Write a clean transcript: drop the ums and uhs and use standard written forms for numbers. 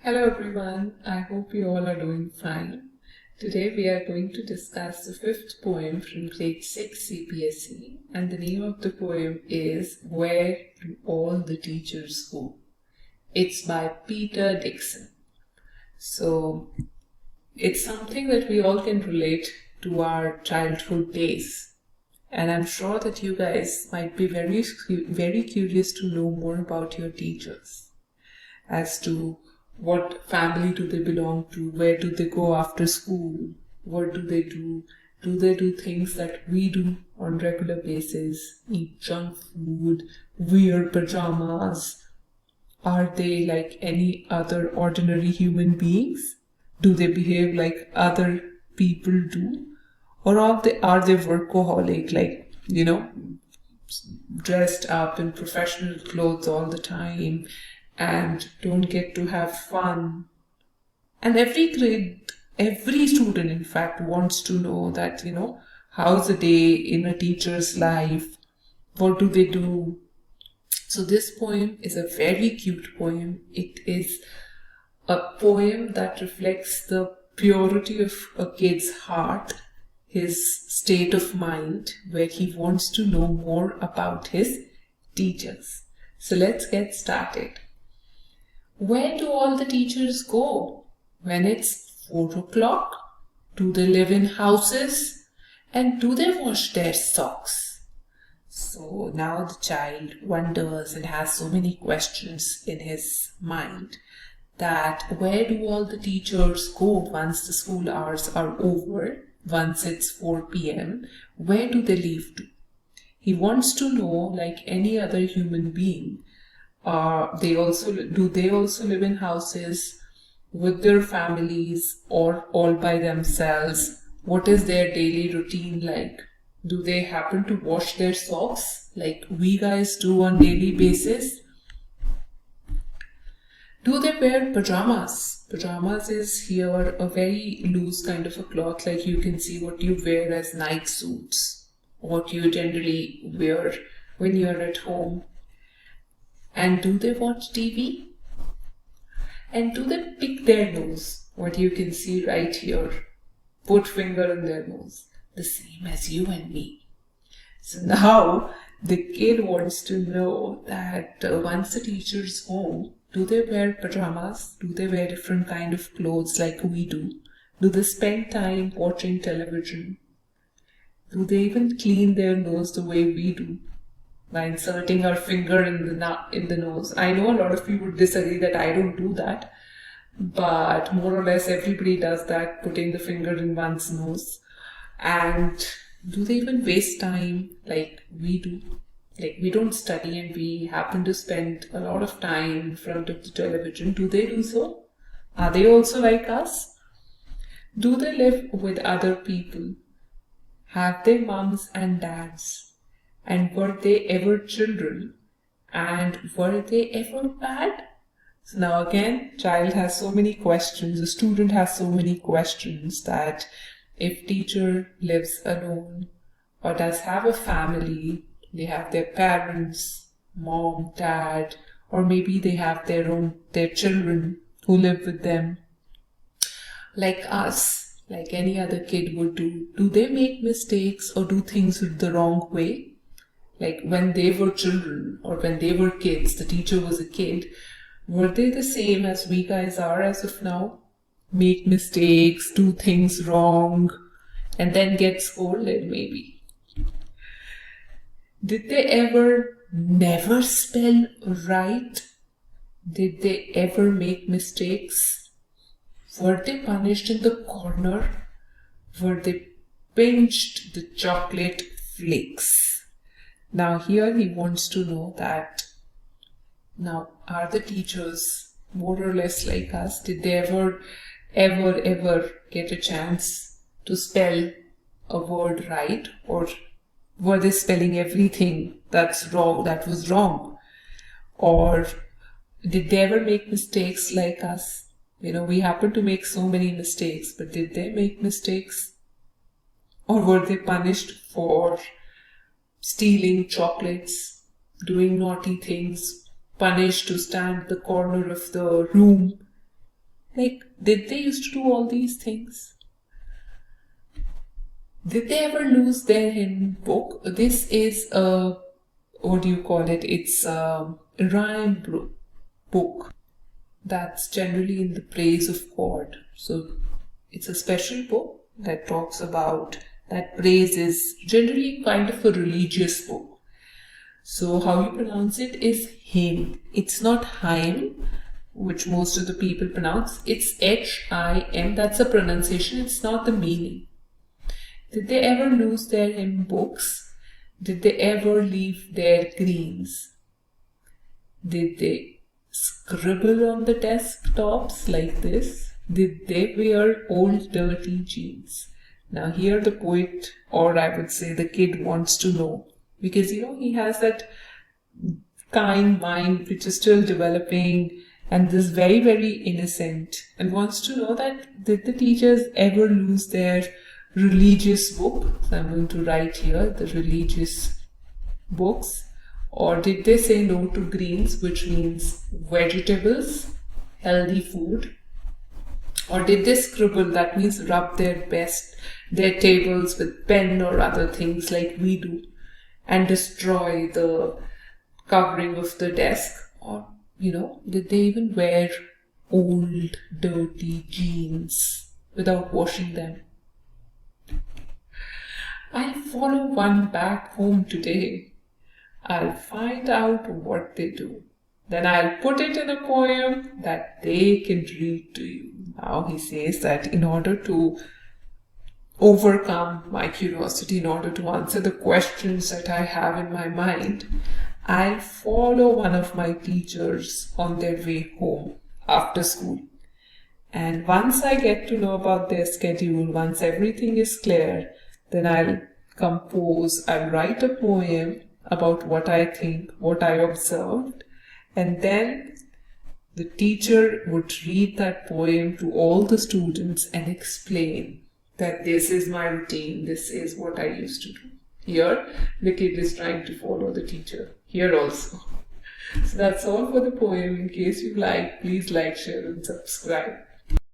Hello everyone, I hope you all are doing fine. Today we are going to discuss the fifth poem from grade 6 CBSE, and the name of the poem is Where Do All the Teachers Go? It's by Peter Dixon. So it's something that we all can relate to our childhood days. And I'm sure that you guys might be very curious to know more about your teachers as to what family do they belong to, where do they go after school, what do they do things that we do on regular basis, eat junk food, wear pajamas, are they like any other ordinary human beings, do they behave like other people do, or are they workaholic, like dressed up in professional clothes all the time and don't get to have fun. And every student, in fact, wants to know that, how's a day in a teacher's life? What do they do? So this poem is a very cute poem. It is a poem that reflects the purity of a kid's heart, his state of mind, where he wants to know more about his teachers. So let's get started. Where do all the teachers go when it's 4 o'clock? Do they live in houses? And do they wash their socks? So now the child wonders and has so many questions in his mind that where do all the teachers go once the school hours are over, once it's 4 p.m., where do they leave to? He wants to know, like any other human being, they also live in houses with their families or all by themselves? What is their daily routine like? Do they happen to wash their socks like we guys do on daily basis? Do they wear pajamas? Pajamas is here a very loose kind of a cloth, like you can see what you wear as night suits, what you generally wear when you're at home. And do they watch TV? And do they pick their nose? What you can see right here. Put finger in their nose. The same as you and me. So now the kid wants to know that once the teacher's home, do they wear pajamas? Do they wear different kind of clothes like we do? Do they spend time watching television? Do they even clean their nose the way we do, by inserting our finger in the nose? I know a lot of you would disagree that I don't do that, but more or less everybody does that, putting the finger in one's nose. And do they even waste time like we do? Like we don't study and we happen to spend a lot of time in front of the television. Do they do so? Are they also like us? Do they live with other people? Have they moms and dads? And were they ever children? And were they ever bad? So now again, child has so many questions, the student has so many questions that if teacher lives alone or does have a family, they have their parents, mom, dad, or maybe they have their children who live with them, like us, like any other kid would do. Do they make mistakes or do things the wrong way? Like when they were children or when they were kids, the teacher was a kid, were they the same as we guys are as of now? Make mistakes, do things wrong, and then get scolded maybe. Did they ever never spell right? Did they ever make mistakes? Were they punished in the corner? Were they pinched the chocolate flakes? Now here he wants to know that, now are the teachers more or less like us? Did they ever get a chance to spell a word right? Or were they spelling everything that was wrong? Or did they ever make mistakes like us? We happen to make so many mistakes, but did they make mistakes? Or were they punished for stealing chocolates, doing naughty things, punished to stand at the corner of the room Like, did they used to do all these things? Did they ever lose their hymn book? This is a, what do you call it? It's a rhyme book that's generally in the praise of God. So it's a special book that talks about, that praises, generally kind of a religious book. So how you pronounce it is hymn. It's not hymn, which most of the people pronounce. It's H-I-M. That's a pronunciation. It's not the meaning. Did they ever lose their hymn books? Did they ever leave their greens? Did they scribble on the desktops like this? Did they wear old dirty jeans? Now here the poet, or I would say the kid, wants to know, because he has that kind mind which is still developing and is very, very innocent, and wants to know that did the teachers ever lose their religious book? So I'm going to write here the religious books. Or did they say no to greens, which means vegetables, healthy food? Or did they scribble, that means rub their tables with pen or other things like we do, and destroy the covering of the desk? Or, did they even wear old dirty jeans without washing them? I'll follow one back home today. I'll find out what they do. Then I'll put it in a poem that they can read to you. Now he says that in order to overcome my curiosity, in order to answer the questions that I have in my mind, I'll follow one of my teachers on their way home after school. And once I get to know about their schedule, once everything is clear, then I'll write a poem about what I think, what I observed, and then the teacher would read that poem to all the students and explain that this is my routine, this is what I used to do. Here, the kid is trying to follow the teacher. Here also. So that's all for the poem. In case you like, please like, share, and subscribe.